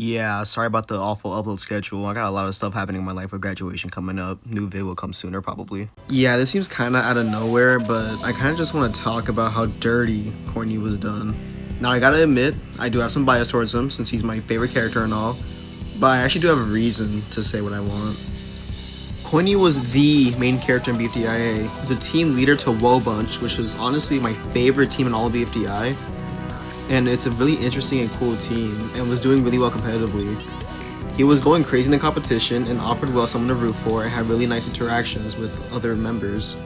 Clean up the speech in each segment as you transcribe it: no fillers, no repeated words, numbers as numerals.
Yeah, sorry about the awful upload schedule. I got a lot of stuff happening in my life with graduation coming up. New vid will come sooner, probably. Yeah, this seems kind of out of nowhere, but I kind of just want to talk about how dirty Coiny was done. Now, I gotta admit, I do have some bias towards him, since he's my favorite character and all, but I actually do have a reason to say what I want. Coiny was the main character in BFDIA. He was a team leader to Woe Bunch, which was honestly my favorite team in all of BFDI. And it's a really interesting and cool team, and was doing really well competitively. He was going crazy in the competition and offered well someone to root for and had really nice interactions with other members.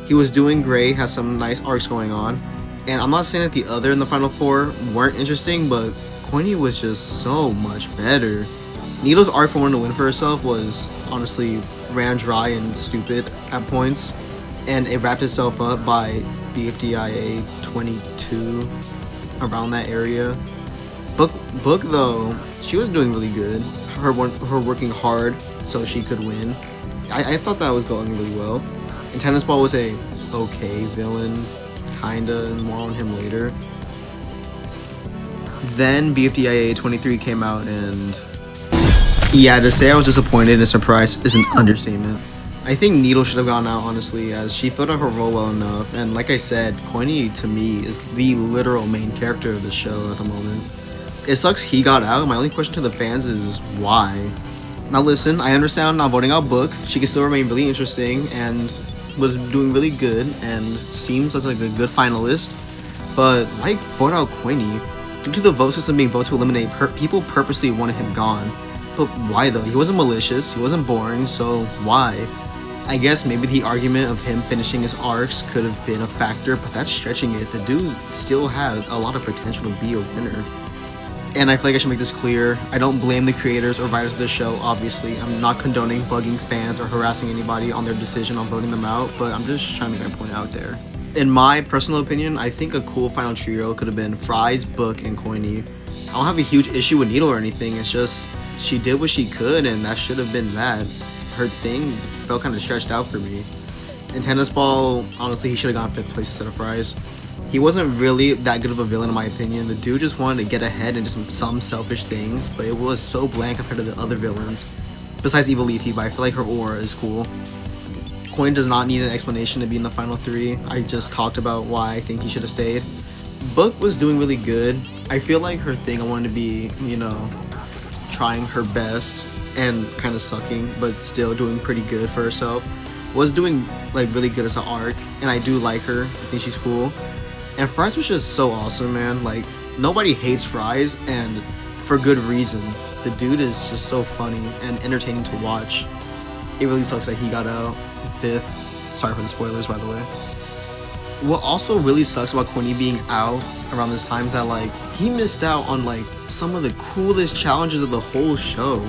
He was doing great, has some nice arcs going on, and I'm not saying that the other in the Final Four weren't interesting, but Coiny was just so much better. Needle's arc for wanting to win for herself was honestly ran dry and stupid at points, and it wrapped itself up by BFDIA 22, around that area. Book though, she was doing really good. Her working hard so she could win. I thought that was going really well. And Tennis Ball was a okay villain, kinda, and more on him later. Then BFDIA 23 came out, and yeah, to say I was disappointed and surprised is an understatement. I think Needle should have gone out, honestly, as she filled out her role well enough, and like I said, Coiny to me is the literal main character of the show at the moment. It sucks he got out. My only question to the fans is why? Now listen, I understand not voting out Book. She can still remain really interesting and was doing really good and seems like a good finalist, but like vote out Coiny. Due to the vote system being voted to eliminate, people purposely wanted him gone. But why though? He wasn't malicious, he wasn't boring, so why? I guess maybe the argument of him finishing his arcs could have been a factor, but that's stretching it. The dude still has a lot of potential to be a winner. And I feel like I should make this clear. I don't blame the creators or writers of the show, obviously. I'm not condoning bugging fans or harassing anybody on their decision on voting them out, but I'm just trying to make my point out there. In my personal opinion, I think a cool final trio could have been Fries, Book, and Coiny. I don't have a huge issue with Needle or anything, it's just she did what she could, and that should have been that. Her thing felt kind of stretched out for me. In Tennis Ball, honestly, he should have gone 5th place instead of Fries. He wasn't really that good of a villain in my opinion. The dude just wanted to get ahead and do some selfish things, but it was so bland compared to the other villains. Besides Evil Leafy, but I feel like her aura is cool. Coiny does not need an explanation to be in the final 3. I just talked about why I think he should have stayed. Book was doing really good. I feel like her thing, I wanted to be, trying her best and kind of sucking, but still doing pretty good for herself. Was doing like really good as an arc, and I do like her. I think she's cool. And Fries was just so awesome, man. Like, nobody hates Fries, and for good reason. The dude is just so funny and entertaining to watch. It really sucks that he got out 5th. Sorry for the spoilers, by the way. What also really sucks about Coiny being out around this time is that, like, he missed out on, like, some of the coolest challenges of the whole show.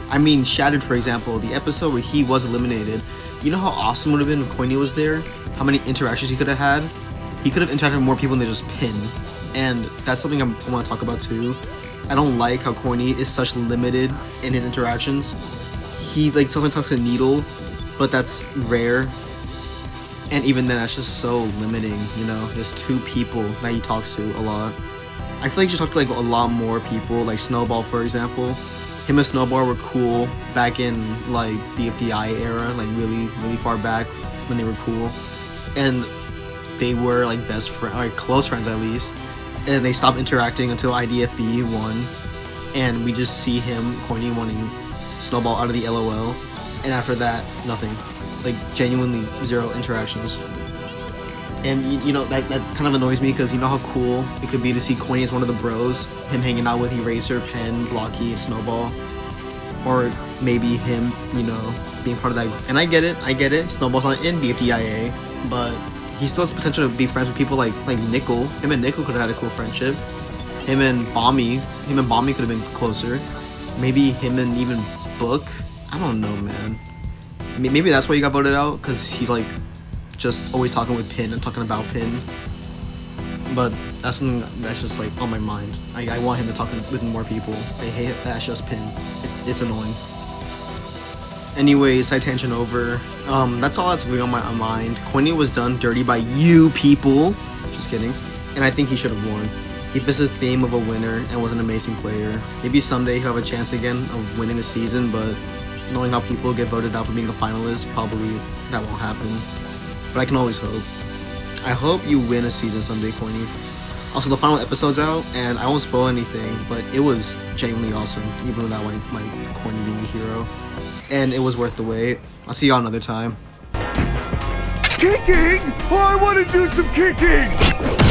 I mean, Shattered, for example, the episode where he was eliminated. You know how awesome it would have been if Coiny was there? How many interactions he could have had? He could have interacted with more people than just Pin. And that's something I want to talk about too. I don't like how Coiny is such limited in his interactions. He, like, sometimes talks to Needle, but that's rare. And even then, that's just so limiting, just 2 people that he talks to a lot. I feel like he should talk to, like, a lot more people, like Snowball, for example. Him and Snowball were cool back in, like, the BFDI era, like, really, really far back when they were cool. And they were, like, best friends, like, close friends at least. And they stopped interacting until IDFB won. And we just see him, Coiny, wanting Snowball out of the LOL. And after that, nothing. Like, genuinely 0 interactions. And that kind of annoys me, because you know how cool it could be to see Coiny as one of the bros, him hanging out with Eraser, Pen, Blocky, Snowball, or maybe him, being part of that. And I get it, Snowball's not in BFDIA, but he still has potential to be friends with people like Nickel. Him and Nickel could have had a cool friendship. Him and Bommy could have been closer. Maybe him and even Book. I don't know, man. Maybe that's why he got voted out, because he's, like, just always talking with Pin and talking about Pin. But that's something that's just, like, on my mind. I want him to talk with more people. I hate that's just Pin. It's annoying. Anyway, side tangent over. That's all that's really on my mind. Coiny was done dirty by you people. Just kidding. And I think he should have won. He fits the theme of a winner and was an amazing player. Maybe someday he'll have a chance again of winning a season, but knowing how people get voted out for being a finalist, probably that won't happen. But I can always hope. I hope you win a season someday, Coiny. Also, the final episode's out, and I won't spoil anything, but it was genuinely awesome, even without my Coiny being a hero. And it was worth the wait. I'll see y'all another time. Kicking? Oh, I want to do some kicking!